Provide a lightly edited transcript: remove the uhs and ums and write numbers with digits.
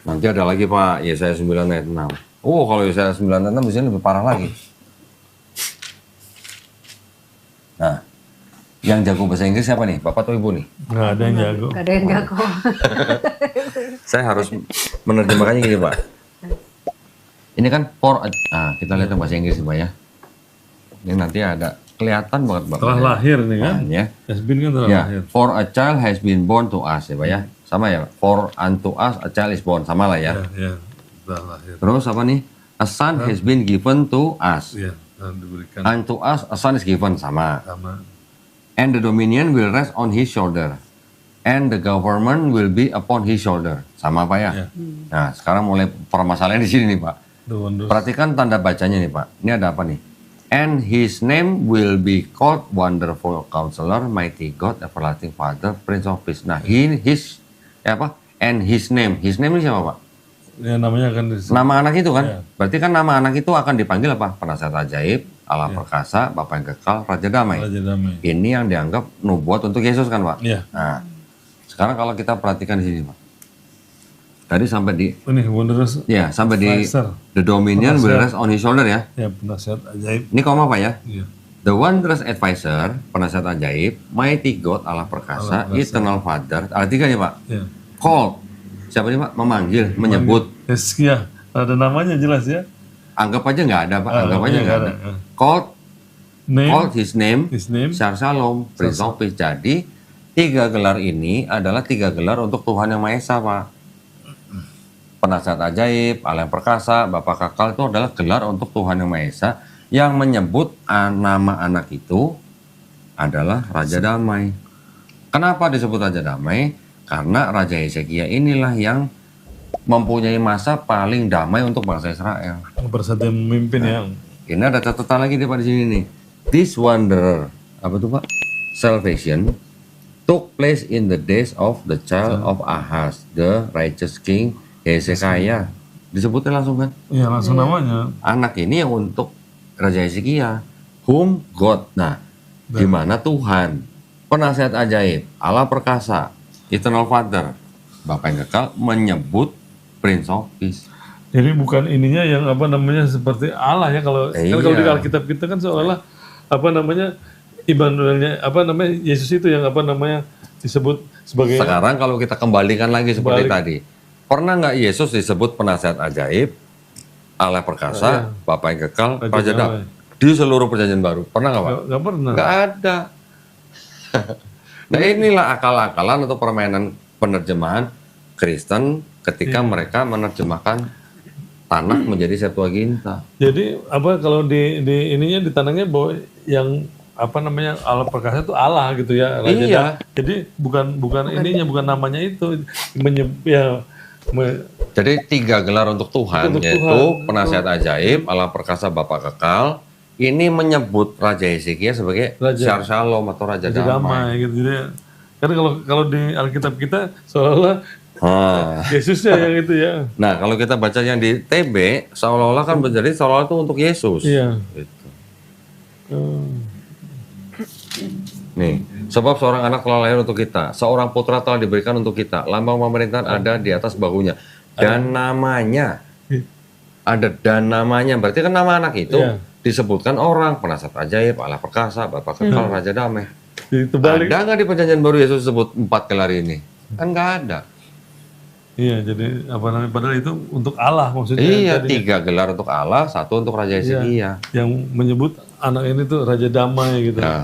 Nanti ada lagi Pak, Yesaya 9 ayat 6. Oh, kalau Yesaya 9 ayat 6 di sini lebih parah lagi. Nah, yang jago bahasa Inggris siapa nih? Bapak atau Ibu nih? Nggak ada yang jago. Gak ada yang jago. Saya harus menerjemahkannya gini Pak. Ini kan kita lihat yang bahasa Inggris Pak ya. Ini nanti ada kelihatan banget Bapak. Telah lahir nih kan? Ya. Has been kan telah Ya, lahir. for a child has been born to us ya Pak ya. Sama ya Pak. For unto us a child is born. Sama lah ya. Ya, telah lahir. Terus apa nih? A son has been given to us. Ya, dan diberikan Unto us a son is given. Sama. sama. And the dominion will rest on his shoulder. And the government will be upon his shoulder. Sama Pak ya? Ya. Nah, sekarang mulai permasalahan di sini nih Pak. The wonders. Perhatikan tanda bacanya nih Pak. Ini ada apa nih? And his name will be called Wonderful Counselor, Mighty God, Everlasting Father, Prince of Peace. Nah, And his name ini siapa Pak? Ya, namanya akan disebut. Nama anak itu kan? Ya. Berarti kan nama anak itu akan dipanggil apa? Penasihat ajaib, Allah perkasa, Bapa yang kekal, Raja damai. Raja damai. Ini yang dianggap nubuat untuk Yesus kan Pak? Ya. Nah, sekarang kalau kita perhatikan di sini Pak. Tadi sampai di Ini wonders. sampai di Advisor. the dominion will rest on his shoulder ya. Ya, penasihat ajaib. Ini koma Pak ya. Iya. The wondrous advisor, penasihat ajaib, mighty God, Allah perkasa, eternal father. Artinya ya Pak. Ya. Called. Siapa nih Pak? Memanggil, menyebut. Heskia. Ada namanya jelas ya. Anggap aja nggak ada Pak. Anggap aja Namanya nggak ada. nggak Called Name. his name, His name. Shar Shalom, Prince of Peace. Jadi 3 gelar ini adalah 3 gelar untuk Tuhan Yang Maha Esa Pak. Penasihat ajaib, Allah yang perkasa, Bapa kekal itu adalah gelar untuk Tuhan Yang Maha Esa yang menyebut nama anak itu adalah Raja Damai. Kenapa disebut Raja Damai? Karena Raja Hezekia inilah yang mempunyai masa paling damai untuk bangsa Israel. Persatuan memimpin ya. Ini ada catatan lagi nih Pak di sini nih. This wonder, apa tuh Pak? Salvation took place in the days of the child of Ahaz, the righteous king Hezekiah. Disebutnya langsung kan? Iya, langsung namanya. Anak ini yang untuk Raja Hezekia, whom God. Nah, di mana Tuhan, penasihat ajaib, Allah perkasa, eternal father, Bapa yang kekal menyebut Prince of Peace. Jadi bukan ininya yang apa namanya seperti Allah ya kalau kan kalau di Alkitab kita kan seolah apa namanya Immanuelnya apa namanya Yesus itu yang apa namanya disebut sebagai Sekarang kalau kita kembalikan lagi seperti tadi, pernah nggak Yesus disebut penasihat ajaib, Allah perkasa, Bapa yang kekal, Raja damai di seluruh perjanjian baru? Pernah nggak Pak? nggak pernah. Nggak ada. Nah inilah akal-akalan atau permainan penerjemahan Kristen ketika mereka menerjemahkan Tanakh menjadi Septuaginta. Jadi apa kalau di ininya ditanamnya bahwa yang apa namanya Allah perkasa itu Allah gitu ya. Raja Iya. Jadi bukan ininya bukan namanya itu Jadi 3 gelar untuk Tuhan, Untuk yaitu Tuhan. penasihat ajaib, Allah perkasa, Bapa kekal. Ini menyebut Raja Hezekia sebagai Shar Shalom atau Raja damai. damai gitu ya. Karena kalau di Alkitab kita seolah-olah Ah. Yesusnya yang itu ya. Nah kalau kita baca yang di TB, seolah-olah kan menjadi seolah-olah itu untuk Yesus. Iya. Gitu. Nih, sebab seorang anak telah lahir untuk kita, seorang putra telah diberikan untuk kita, lambang pemerintahan ada di atas bahunya, dan namanya, berarti kan nama anak itu Iya. disebutkan orang, penasihat ajaib, Allah perkasa, Bapa kekal, Raja damai. Itu balik. Ada nggak di perjanjian baru Yesus sebut 4 gelar ini? Kan nggak ada. Iya, jadi apa namanya padahal itu untuk Allah maksudnya. Iya, tadinya. 3 gelar untuk Allah, 1 untuk Raja Hezekia. Yang menyebut anak ini tuh Raja Damai gitu. Nah,